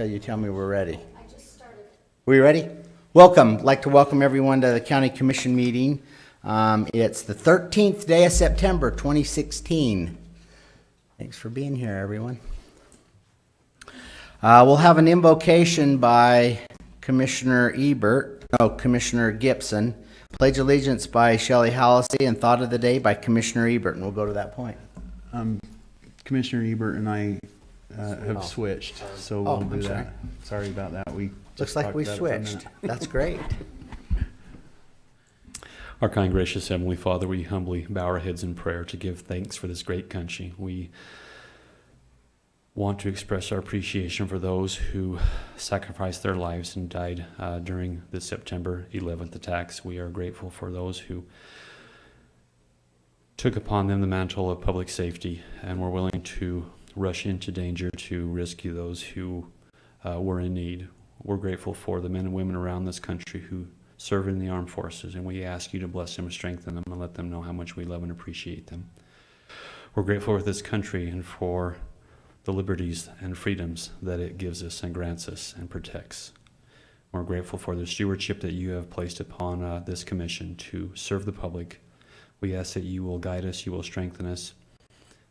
You tell me we're ready. I just started. We ready? Welcome. I'd like to welcome everyone to the County Commission meeting. It's the 13th day of September 2016. Thanks for being here, everyone. We'll have an invocation by Commissioner Gibson. Pledge allegiance by Shelley Hallisey, and thought of the day by Commissioner Ebert, and we'll go to that point. Commissioner Ebert and I have switched, so we'll do sorry. that. Sorry about that. We Looks like we switched. That's great. Our kind, gracious Heavenly Father, we humbly bow our heads in prayer to give thanks for this great country. We want to express our appreciation for those who sacrificed their lives and died during the September 11th attacks. We are grateful for those who took upon them the mantle of public safety and were willing to rush into danger to rescue those who were in need. We're grateful for the men and women around this country who serve in the armed forces, and we ask you to bless them and strengthen them and let them know how much we love and appreciate them. We're grateful for this country and for the liberties and freedoms that it gives us and grants us and protects. We're grateful for the stewardship that you have placed upon this commission to serve the public. We ask that you will guide us, you will strengthen us,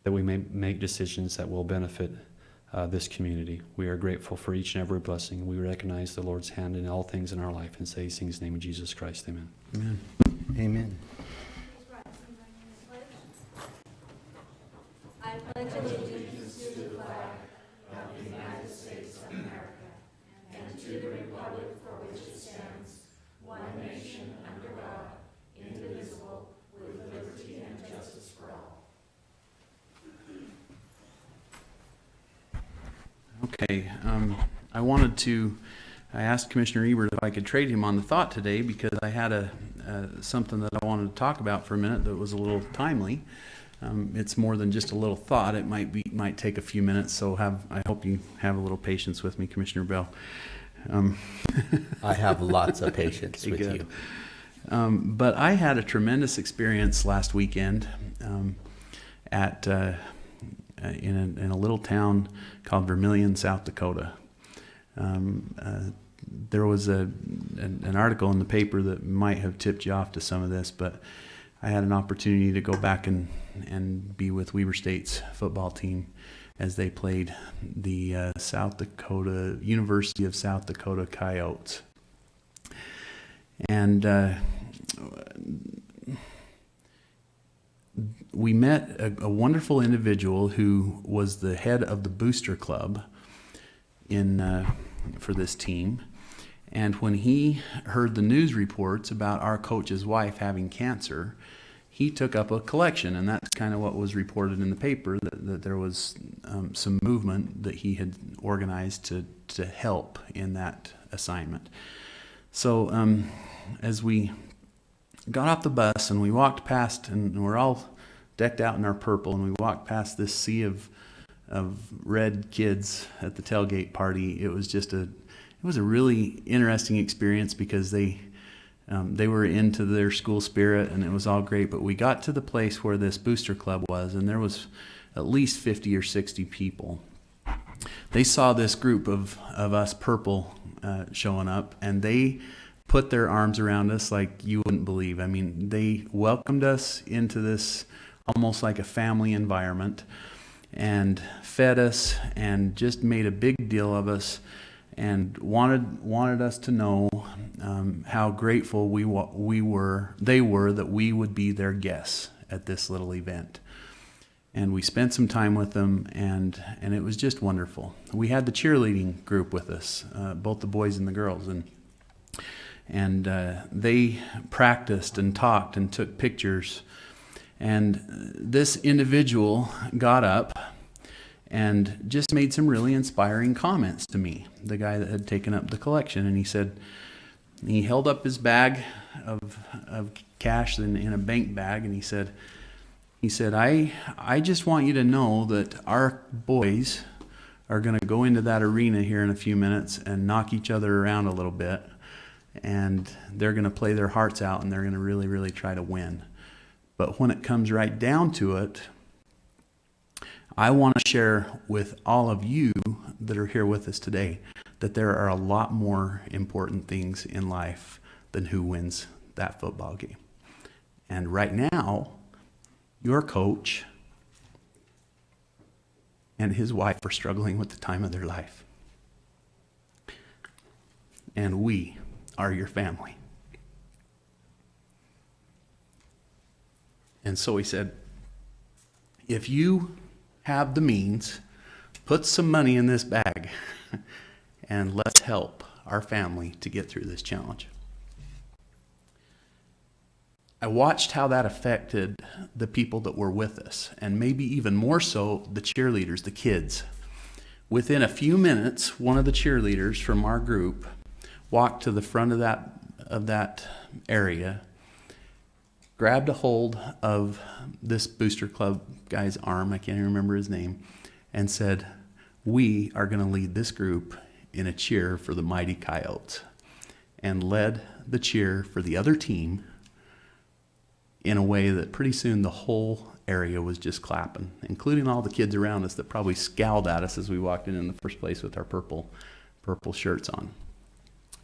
that we may make decisions that will benefit this community. We are grateful for each and every blessing. We recognize the Lord's hand in all things in our life and say these things in the name of Jesus Christ. Amen. Amen. Amen. I pledge allegiance to the flag of the United States of America and to the republic for which it stands, one nation under God, indivisible, with liberty and justice for all. Okay. I asked Commissioner Ebert if I could trade him on the thought today because I had something that I wanted to talk about for a minute that was a little timely. It's more than just a little thought. It might take a few minutes, so I hope you have a little patience with me, Commissioner Bell. I have lots of patience with good. you. But I had a tremendous experience last weekend at in a little town called Vermilion, South Dakota. There was an article in the paper that might have tipped you off to some of this, but I had an opportunity to go back and be with Weber State's football team as they played the University of South Dakota Coyotes. And we met a wonderful individual who was the head of the booster club for this team. And when he heard the news reports about our coach's wife having cancer, he took up a collection, and that's kind of what was reported in the paper, that there was some movement that he had organized to help in that assignment. So as we got off the bus and we walked past, and we're all decked out in our purple, and we walked past this sea of red kids at the tailgate party, it was a really interesting experience because they were into their school spirit, and it was all great. But we got to the place where this booster club was, and there was at least 50 or 60 people. They saw this group of us purple showing up, and they put their arms around us like you wouldn't believe. I mean, they welcomed us into this almost like a family environment and fed us and just made a big deal of us and wanted us to know how grateful they were that we would be their guests at this little event. And we spent some time with them, and it was just wonderful. We had the cheerleading group with us, both the boys and the girls, and they practiced and talked and took pictures. And this individual got up and just made some really inspiring comments to me, the guy that had taken up the collection. And he held up his bag of cash in a bank bag, and he said, I just want you to know that our boys are going to go into that arena here in a few minutes and knock each other around a little bit, and they're going to play their hearts out, and they're going to really, really try to win. But when it comes right down to it, I want to share with all of you that are here with us today that there are a lot more important things in life than who wins that football game. And right now, your coach and his wife are struggling with the time of their life. And we are your family. And so he said, if you have the means, put some money in this bag and let's help our family to get through this challenge. I watched how that affected the people that were with us, and maybe even more so the cheerleaders, the kids. Within a few minutes, one of the cheerleaders from our group walked to the front of that area, grabbed a hold of this Booster Club guy's arm, I can't even remember his name, and said, we are going to lead this group in a cheer for the Mighty Coyotes, and led the cheer for the other team in a way that pretty soon the whole area was just clapping, including all the kids around us that probably scowled at us as we walked in the first place with our purple shirts on.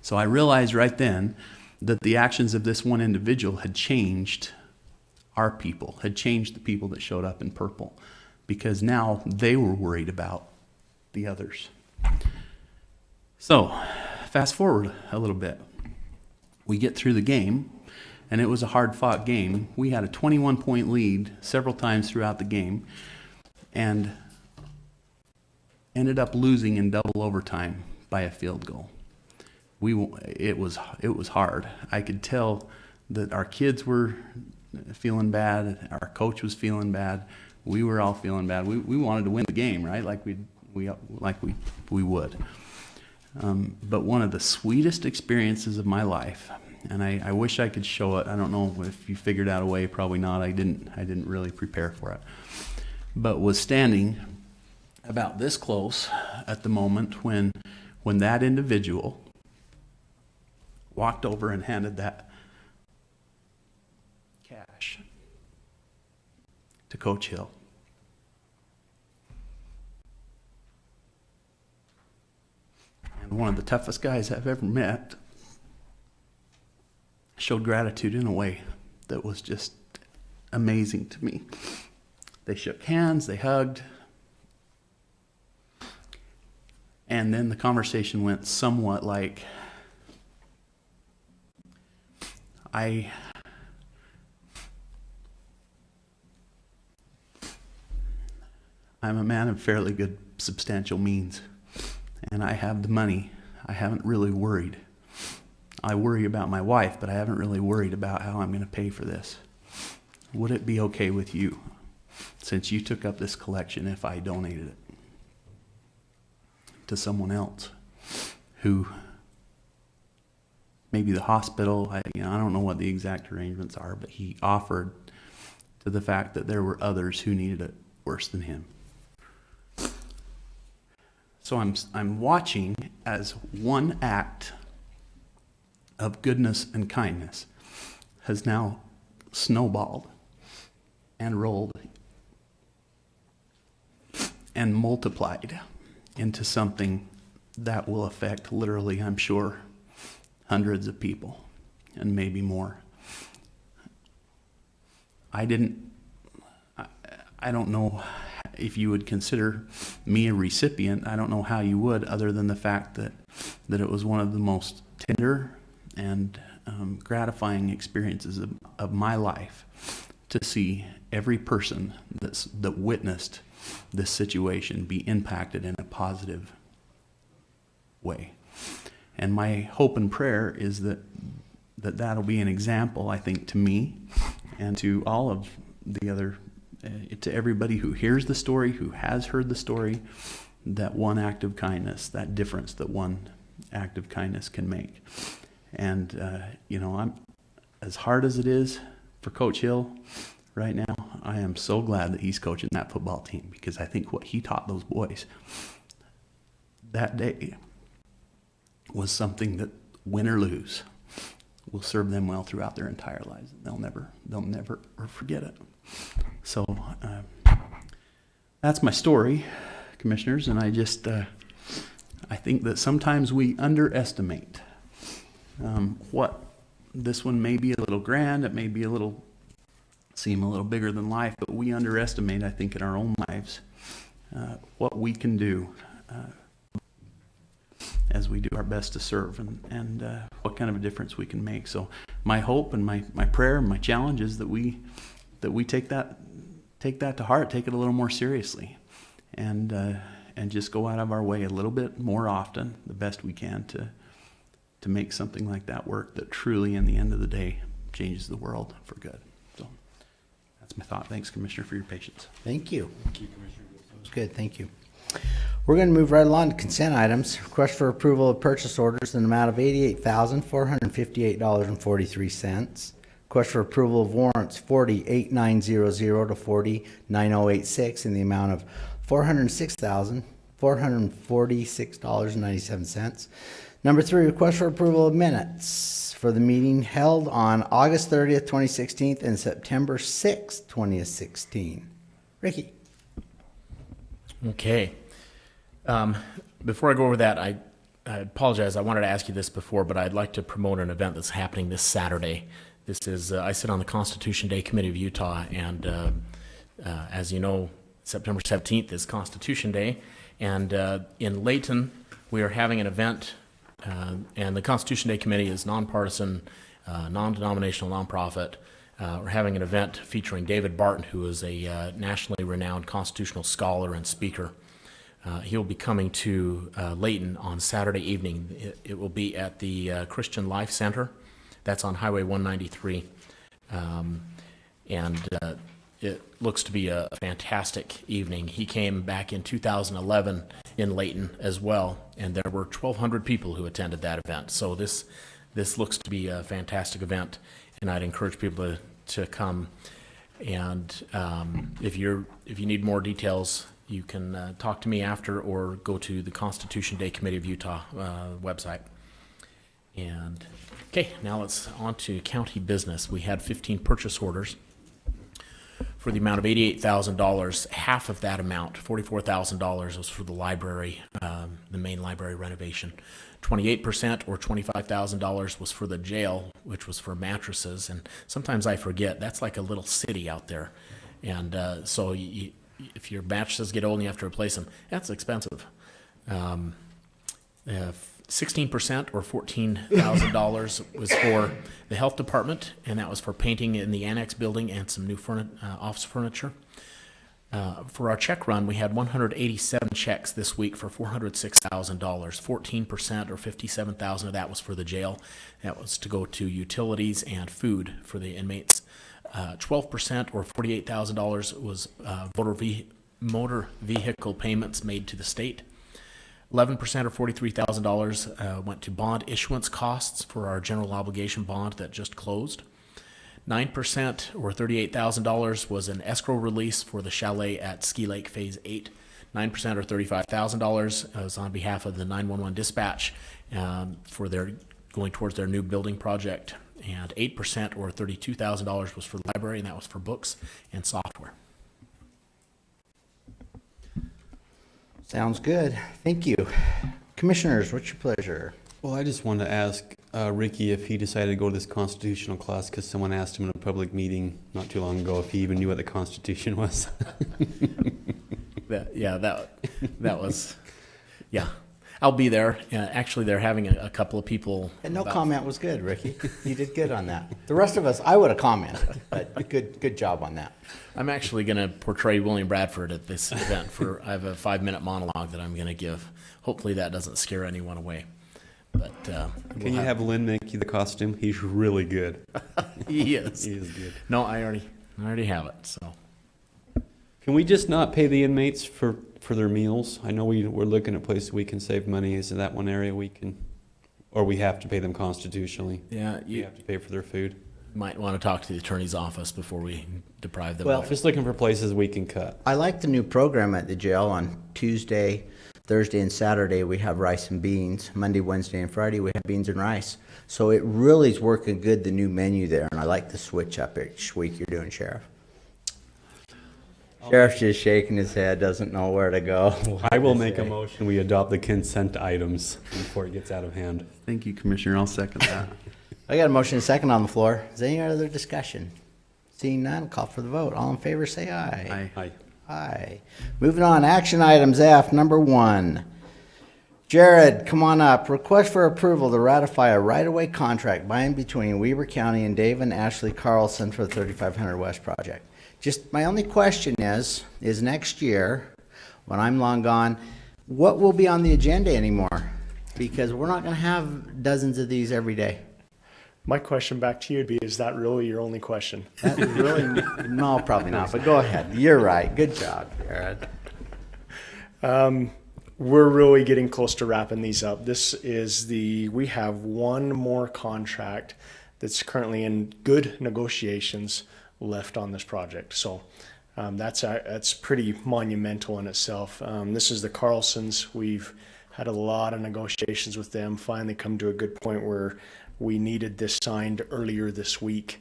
So I realized right then that the actions of this one individual had changed our people, had changed the people that showed up in purple, because now they were worried about the others. So fast forward a little bit. We get through the game, and it was a hard-fought game. We had a 21-point lead several times throughout the game and ended up losing in double overtime by a field goal. It was hard. I could tell that our kids were feeling bad. Our coach was feeling bad. We were all feeling bad. We wanted to win the game, right? Like we would. But one of the sweetest experiences of my life, and I wish I could show it. I don't know if you figured out a way. Probably not. I didn't really prepare for it. But was standing about this close at the moment when that individual walked over and handed that cash to Coach Hill. And one of the toughest guys I've ever met showed gratitude in a way that was just amazing to me. They shook hands, they hugged, and then the conversation went somewhat like, I'm a man of fairly good substantial means, and I have the money. I haven't really worried. I worry about my wife, but I haven't really worried about how I'm going to pay for this. Would it be okay with you, since you took up this collection, if I donated it to someone else who, maybe the hospital, I don't know what the exact arrangements are, but he offered to the fact that there were others who needed it worse than him. So I'm watching as one act of goodness and kindness has now snowballed and rolled and multiplied into something that will affect literally, I'm sure, hundreds of people and maybe more. I don't know if you would consider me a recipient. I don't know how you would, other than the fact that it was one of the most tender and gratifying experiences of my life to see every person that witnessed this situation be impacted in a positive way. And my hope and prayer is that'll be an example, I think, to me and to all of the other, to everybody who hears the story, who has heard the story, that one act of kindness, that difference that one act of kindness can make. And, I'm as hard as it is for Coach Hill right now, I am so glad that he's coaching that football team, because I think what he taught those boys that day was something that, win or lose, will serve them well throughout their entire lives. They'll never forget it. So that's my story, commissioners, and I just I think that sometimes we underestimate what this one may be a little grand, it may be seem a little bigger than life, but we underestimate, I think, in our own lives what we can do as we do our best to serve, and what kind of a difference we can make. So my hope and my prayer and my challenge is that we take that to heart, take it a little more seriously, and just go out of our way a little bit more often, the best we can, to make something like that work that truly, in the end of the day, changes the world for good. So that's my thought. Thanks, Commissioner, for your patience. Thank you. Thank you, Commissioner. That was good. Thank you. We're going to move right along to consent items. Request for approval of purchase orders in the amount of $88,458.43. Request for approval of warrants 408900 to 409086 in the amount of $406,446.97. Number 3, request for approval of minutes for the meeting held on August 30th, 2016 and September 6th, 2016. Ricky. Okay. Before I go over that, I apologize. I wanted to ask you this before, but I'd like to promote an event that's happening this Saturday. This is, I sit on the Constitution Day Committee of Utah, and as you know, September 17th is Constitution Day, and in Layton, we are having an event, and the Constitution Day Committee is nonpartisan, non-denominational, nonprofit. We're having an event featuring David Barton, who is a nationally renowned constitutional scholar and speaker. He'll be coming to Layton on Saturday evening. It will be at the Christian Life Center. That's on Highway 193. It looks to be a fantastic evening. He came back in 2011 in Layton as well, and there were 1,200 people who attended that event. So this looks to be a fantastic event, and I'd encourage people to come. And if you need more details, you can talk to me after or go to the Constitution Day Committee of Utah website. And okay, now let's on to county business. We had 15 purchase orders for the amount of $88,000. Half of that amount, $44,000, was for the library, the main library renovation. 28% or $25,000 was for the jail, which was for mattresses. And sometimes I forget, that's like a little city out there. And so if your mattresses get old and you have to replace them, that's expensive. 16% or $14,000 was for the health department, and that was for painting in the annex building and some new office furniture. For our check run, we had 187 checks this week for $406,000. 14% or $57,000 of that was for the jail. That was to go to utilities and food for the inmates. 12% or $48,000 was motor vehicle payments made to the state. 11% or $43,000 went to bond issuance costs for our general obligation bond that just closed. 9% or $38,000 was an escrow release for the chalet at Ski Lake Phase 8. 9% or $35,000 was on behalf of the 911 dispatch for their going towards their new building project. And 8% or $32,000 was for the library, and that was for books and software. Sounds good. Thank you. Commissioners, what's your pleasure? Well, I just wanted to ask Ricky if he decided to go to this constitutional class because someone asked him in a public meeting not too long ago if he even knew what the Constitution was. That was, yeah. I'll be there. Actually, they're having a couple of people. And no comment was good, Ricky. You did good on that. The rest of us, I would have commented, but good job on that. I'm actually going to portray William Bradford at this event. I have a 5-minute monologue that I'm going to give. Hopefully that doesn't scare anyone away. But Can you have Lynn make you the costume? He's really good. He is. He is good. No, I already have it. So Can we just not pay the inmates for their meals? I know we're looking at places we can save money. Is that one area we can, or we have to pay them constitutionally? yeah, You you have to pay for their food. might want to talk to the attorney's office before we deprive them Well, of it. Just looking for places we can cut. I like the new program at the jail. On Tuesday, Thursday, and Saturday, we have rice and beans. Monday, Wednesday, and Friday, we have beans and rice. So it really is working good, the new menu there, and I like the switch up each week you're doing, Sheriff. Sheriff's just shaking his head, doesn't know where to go. I will make a motion, we adopt the consent items before it gets out of hand. Thank you, Commissioner. I'll second that. I got a motion and a second on the floor. Is there any other discussion? Seeing none, call for the vote. All in favor, say aye. Aye. Aye. Aye. Moving on, action items F, number 1. Jared, come on up. Request for approval to ratify a right-of-way contract by and between Weber County and Dave and Ashley Carlson for the 3500 West project. Just, my only question is next year, when I'm long gone, what will be on the agenda anymore? Because we're not gonna have dozens of these every day. My question back to you would be, is that really your only question? That is really, no, probably not, but go ahead. You're right. Good job, Jared. We're really getting close to wrapping these up. We have one more contract that's currently in good negotiations left on this project. So that's pretty monumental in itself. This is the Carlsons. We've had a lot of negotiations with them, finally come to a good point where we needed this signed earlier this week.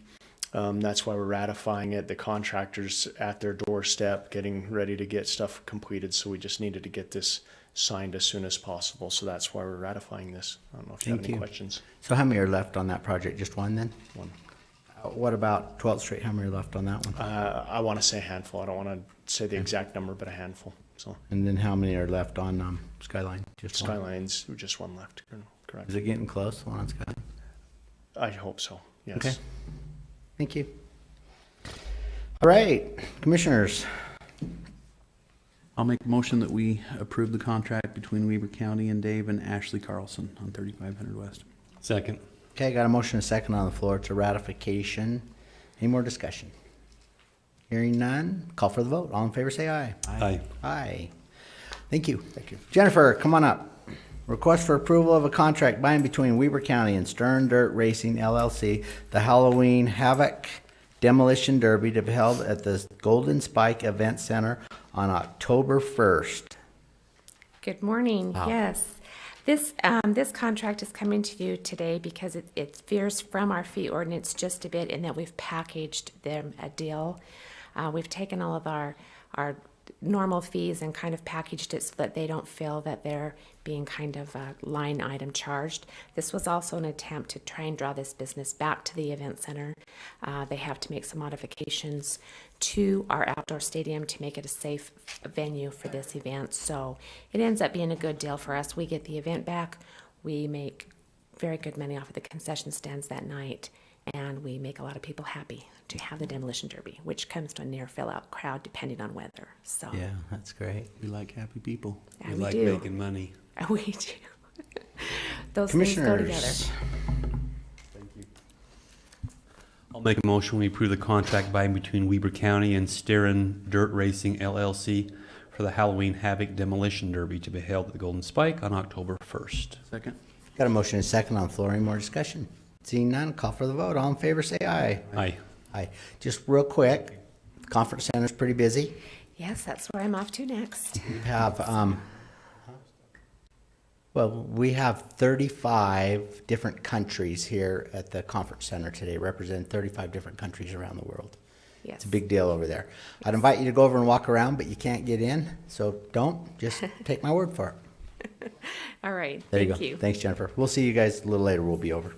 That's why we're ratifying it. The contractor's at their doorstep getting ready to get stuff completed. So we just needed to get this signed as soon as possible. So that's why we're ratifying this. I don't know if you have any questions. So how many are left on that project? Just one then? One. What about 12th Street? How many are left on that one? I want to say a handful. I don't want to say the exact number, but a handful. So And then how many are left on Skyline? Just one? Skyline's just one left. Correct. Is it getting close, the one on Skyline? I hope so. Yes. Okay. Thank you. All right, commissioners. I'll make a motion that we approve the contract between Weber County and Dave and Ashley Carlson on 3500 West. Second. Okay, got a motion and a second on the floor to ratification. Any more discussion? Hearing none, call for the vote. All in favor, say aye. Aye. Aye. Thank you. Thank you. Jennifer, come on up. Request for approval of a contract by and between Weber County and Stern Dirt Racing LLC, the Halloween Havoc Demolition Derby to be held at the Golden Spike Event Center on October 1st. Good morning. Wow. Yes. This contract is coming to you today because it veers from our fee ordinance just a bit in that we've packaged them a deal. We've taken all of our normal fees and kind of packaged it so that they don't feel that they're being kind of a line item charged. This was also an attempt to try and draw this business back to the event center. They have to make some modifications to our outdoor stadium to make it a safe venue for this event. So it ends up being a good deal for us. We get the event back. We make very good money off of the concession stands that night, and we make a lot of people happy to have the demolition derby, which comes to a near fill-out crowd depending on weather. So Yeah, that's great. We like happy people. yeah, We we like do. making money. We do. Those things go together. Commissioners, I'll make a motion, we approve the contract by and between Weber County and Sterren Dirt Racing LLC for the Halloween Havoc Demolition Derby to be held at the Golden Spike on October 1st. Second? got a motion and a second on the floor. Any more discussion? Seeing none, call for the vote. All in favor, say aye. Aye. Aye. Just real quick, conference center's pretty busy. Yes, that's where I'm off to next. We have, we have 35 different countries here at the conference center today, representing 35 different countries around the world. Yes. It's a big deal over there. I'd invite you to go over and walk around, but you can't get in, so don't. Just take my word for it. All right. There Thank you you. go. Thanks, Jennifer. We'll see you guys a little later. We'll be over.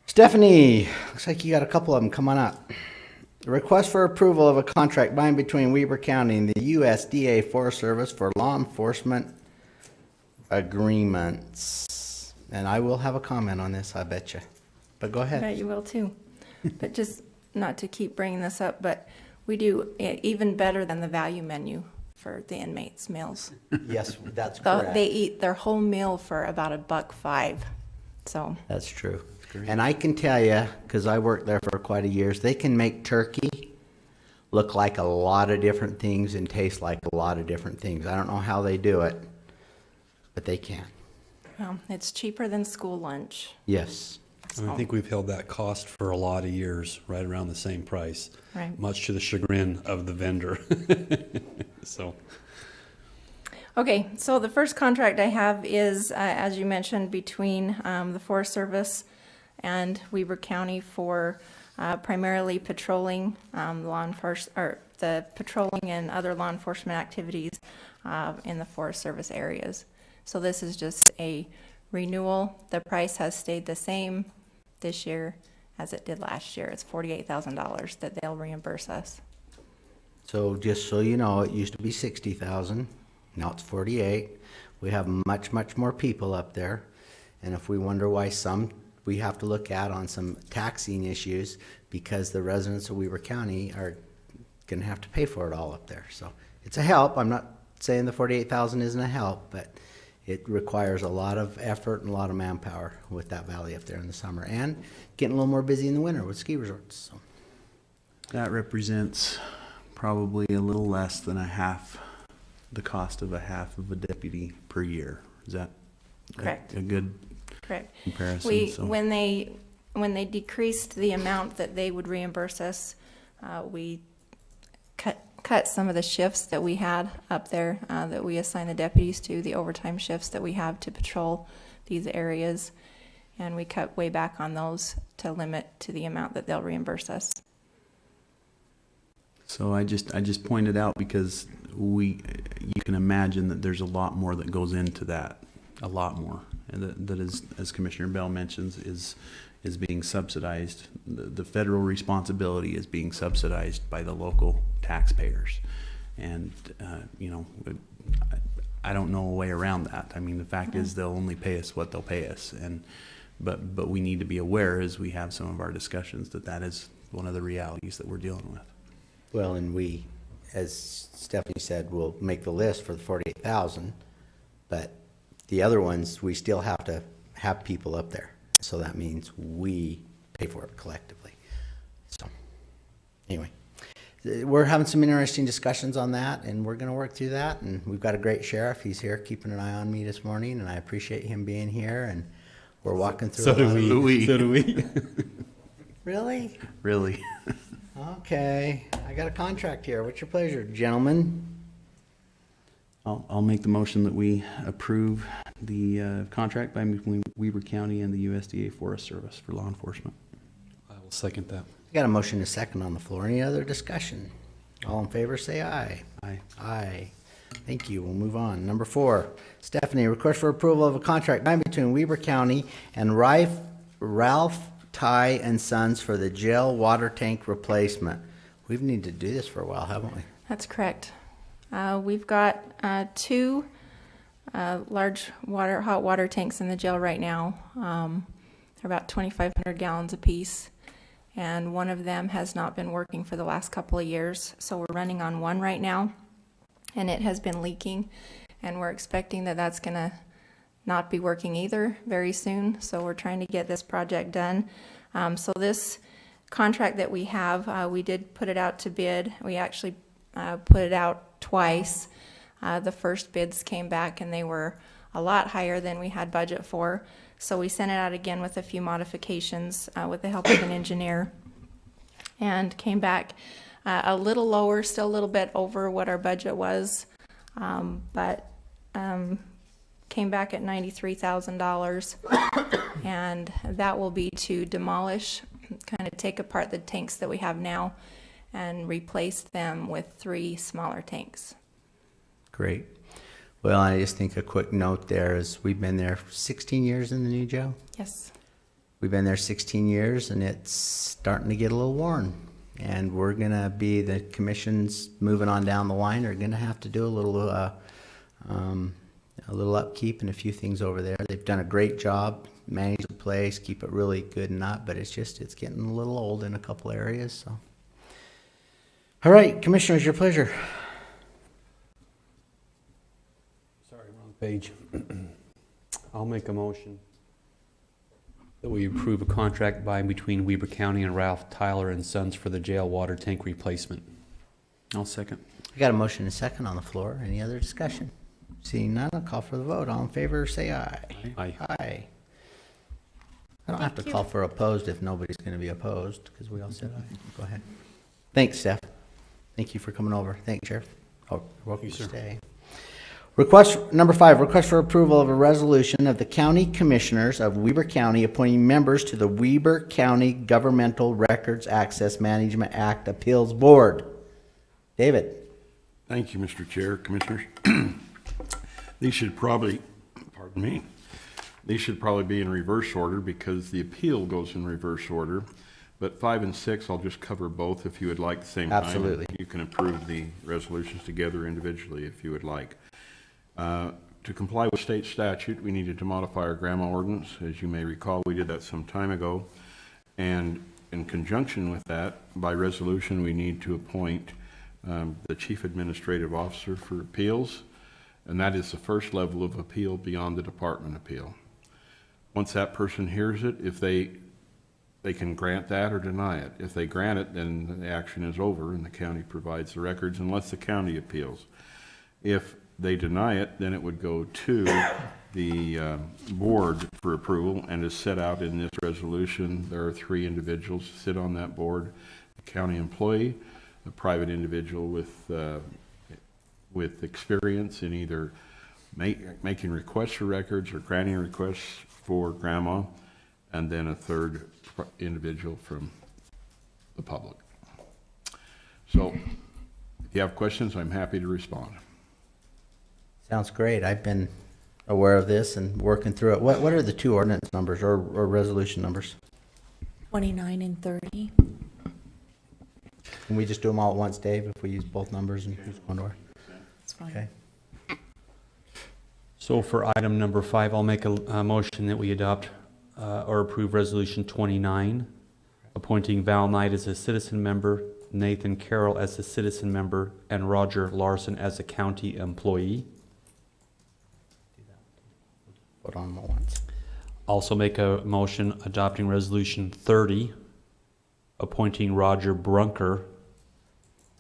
Stephanie, looks like you got a couple of them. Come on up. A request for approval of a contract by and between Weber County and the USDA Forest Service for law enforcement agreements. And I will have a comment on this, I bet you. But go I ahead. bet you will too. But just not to keep bringing this up, but we do even better than the value menu for the inmates' meals. Yes, that's They correct. eat their whole meal for about $1.05. So That's true. And I can tell you, because I worked there for quite a years, they can make turkey look like a lot of different things and taste like a lot of different things. I don't know how they do it, but they can. it's cheaper than school lunch. Yes. And I think we've held that cost for a lot of years, right around the same price. Right. Much to the chagrin of the vendor. So, Okay, so the first contract I have is, as you mentioned, between the Forest Service and Weber County for primarily patrolling the patrolling and other law enforcement activities in the Forest Service areas. So this is just a renewal. The price has stayed the same this year as it did last year. It's $48,000 that they'll reimburse us. So just so you know, it used to be 60,000, now it's 48. We have much, much more people up there. And if we wonder why some, we have to look at on some taxing issues, because the residents of Weber County are gonna have to pay for it all up there. So it's a help. I'm not saying the 48,000 isn't a help, but it requires a lot of effort and a lot of manpower with that valley up there in the summer, and getting a little more busy in the winter with ski resorts, so. That represents probably a little less than the cost of a half of a deputy per year. Is that Correct. a good Correct. comparison? We, So- when they decreased the amount that they would reimburse us, we cut some of the shifts that we had up there, that we assigned the deputies to, the overtime shifts that we have to patrol these areas. And we cut way back on those to limit to the amount that they'll reimburse us. So I just pointed out because you can imagine that there's a lot more that goes into that, a lot more, and that is, as Commissioner Bell mentions, is being subsidized. The federal responsibility is being subsidized by the local taxpayers, and I don't know a way around that. I mean, the fact is they'll only pay us what they'll pay us, but we need to be aware as we have some of our discussions that is one of the realities that we're dealing with. Well, and we, as Stephanie said, will make the list for the 48,000, but the other ones, we still have to have people up there. So that means we pay for it collectively. So, anyway, we're having some interesting discussions on that, and we're gonna work through that, and we've got a great sheriff. He's here keeping an eye on me this morning, and I appreciate him being here, and we're walking through. So a do lot of- we. So do we. Really? Really. Okay, I got a contract here. What's your pleasure, gentlemen? I'll make the motion that we approve the contract between Weber County and the USDA Forest Service for law enforcement. I will second that. I got a motion and a second on the floor. Any other discussion? All in favor, say aye. Aye. Aye. Thank you. We'll move on. Number 4, Stephanie, request for approval of a contract between Weber County and Ralph Ty and Sons for the jail water tank replacement. We've needed to do this for a while, haven't we? That's correct. We've got 2 large hot water tanks in the jail right now. They're about 2,500 gallons apiece, and one of them has not been working for the last couple of years. So we're running on one right now, and it has been leaking, and we're expecting that that's going to not be working either very soon. So we're trying to get this project done. So this contract that we have, we did put it out to bid. We actually put it out twice. The first bids came back and they were a lot higher than we had budget for. So we sent it out again with a few modifications with the help of an engineer, and came back a little lower, still a little bit over what our budget was, but came back at $93,000, and that will be to demolish, kind of take apart the tanks that we have now and replace them with 3 smaller tanks. Great. Well, I just think a quick note there is we've been there 16 years in the new jail. Yes. We've been there 16 years, and it's starting to get a little worn. And we're going to be, the commissions moving on down the line are going to have to do a little upkeep and a few things over there. They've done a great job, manage the place, keep it really good and not, but it's getting a little old in a couple areas. So, all right, commissioners, your pleasure. Sorry, wrong page. I'll make a motion that we approve a contract by and between Weber County and Ralph Tyler and Sons for the jail water tank replacement. I'll second. I got a motion and a second on the floor. Any other discussion? Seeing none, I'll call for the vote. All in favor, say aye. Aye. Aye. I don't have to call for opposed if nobody's going to be opposed, because we all said aye. Go ahead. Thanks, Steph. Thank you for coming over. Thanks, Sheriff. Oh, you're welcome to stay. Request, number 5, request for approval of a resolution of the County Commissioners of Weber County appointing members to the Weber County Governmental Records Access Management Act Appeals Board. David? Thank you, Mr. Chair, Commissioners. These should probably, pardon me, these should probably be in reverse order because the appeal goes in reverse order. But 5 and 6, I'll just cover both if you would like at the same time. Absolutely. You can approve the resolutions together individually if you would like. To comply with state statute, we needed to modify our grandma ordinance. As you may recall, we did that some time ago. And in conjunction with that, by resolution, we need to appoint the Chief Administrative Officer for Appeals, and that is the first level of appeal beyond the department appeal. Once that person hears it, if they can grant that or deny it. If they grant it, then the action is over and the county provides the records unless the county appeals. If they deny it, then it would go to the board for approval, and is set out in this resolution. There are 3 individuals who sit on that board: a county employee, a private individual with experience in either making requests for records or granting requests for grandma, and then a 3rd individual from the public. So if you have questions, I'm happy to respond. Sounds great. I've been aware of this and working through it. What are the 2 ordinance numbers or resolution numbers? 29 and 30. Can we just do them all at once, Dave, if we use both numbers and use one or? That's fine. Okay. So for item number 5, I'll make a motion that we adopt or approve Resolution 29, appointing Val Knight as a citizen member, Nathan Carroll as a citizen member, and Roger Larson as a county employee. Put on them at once. Also make a motion adopting Resolution 30, appointing Roger Brunker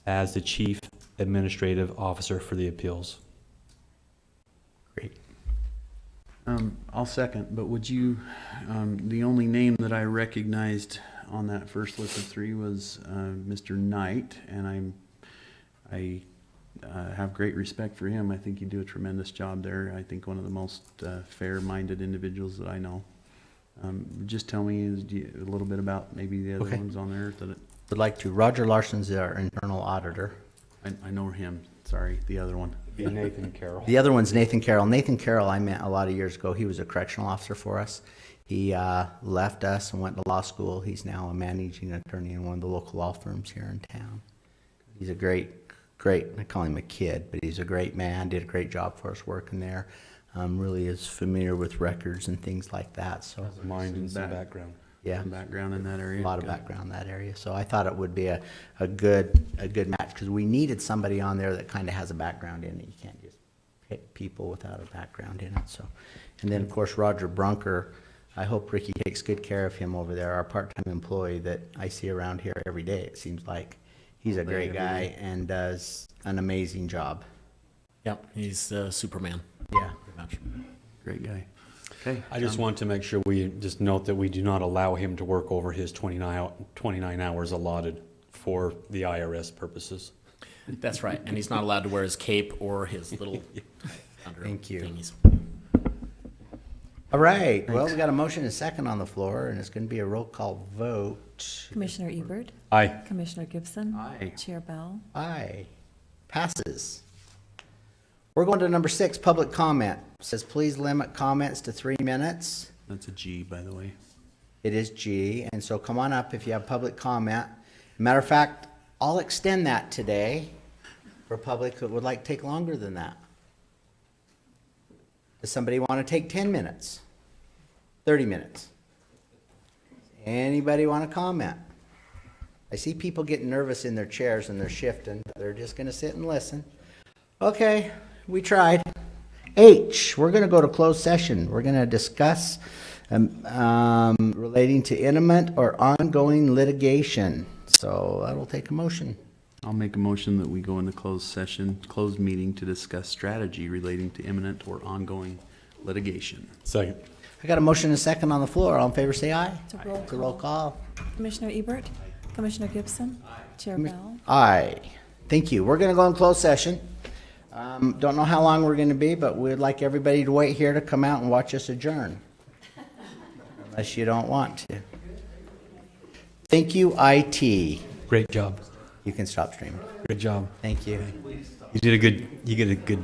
as the Chief Administrative Officer for the appeals. Great. I'll second, but would you, the only name that I recognized on that first list of 3 was Mr. Knight, and I have great respect for him. I think you do a tremendous job there. I think one of the most fair-minded individuals that I know. Just tell me a little bit about maybe the other Okay. ones on there. Would like to. Roger Larson's our internal auditor. I know him. Sorry, the other one. Nathan Carroll. The other one's Nathan Carroll. Nathan Carroll, I met a lot of years ago. He was a correctional officer for us. He left us and went to law school. He's now a managing attorney in one of the local law firms here in town. He's a great, I call him a kid, but he's a great man, did a great job for us working there. Really is familiar with records and things like that, so. Has a mind and some background. Yeah. Some background in that area. A lot of Good. background in that area, so I thought it would be a good match, because we needed somebody on there that kind of has a background in it. You can't just pick people without a background in it, so. And then, of course, Roger Brunker, I hope Ricky takes good care of him over there, our part-time employee that I see around here every day, it seems like. He's a great guy and does an amazing job. Yep, he's Superman. Yeah. Pretty much. Great guy. Okay. I just want to make sure we just note that we do not allow him to work over his 29 hours allotted for the IRS purposes. That's right, and he's not allowed to wear his cape or his little under Thank you. thingies. All right, well, we got a motion and a second on the floor, and it's gonna be a roll call vote. Commissioner Ebert, Aye. Commissioner Gibson. Aye. Chair Bell. Aye. Passes. We're going to number 6, public comment. It says, please limit comments to 3 minutes. That's a G, by the way. It is G, and so come on up if you have public comment. Matter of fact, I'll extend that today for public that would like to take longer than that. Does somebody want to take 10 minutes? 30 minutes? Anybody want to comment? I see people getting nervous in their chairs and they're shifting. They're just going to sit and listen. Okay, we tried. H, we're going to go to closed session. We're going to discuss relating to imminent or ongoing litigation. So that'll take a motion. I'll make a motion that we go into closed meeting to discuss strategy relating to imminent or ongoing litigation. Second. I got a motion and a second on the floor. All in favor, say aye. It's a roll It's a roll call. Commissioner Ebert, Commissioner Gibson. Chair Bell. Aye. Thank you. We're going to go in closed session. Don't know how long we're going to be, but we'd like everybody to wait here to come out and watch us adjourn. Unless you don't want to. Thank you, IT. Great job. You can stop streaming. Good job. Thank you. You did a good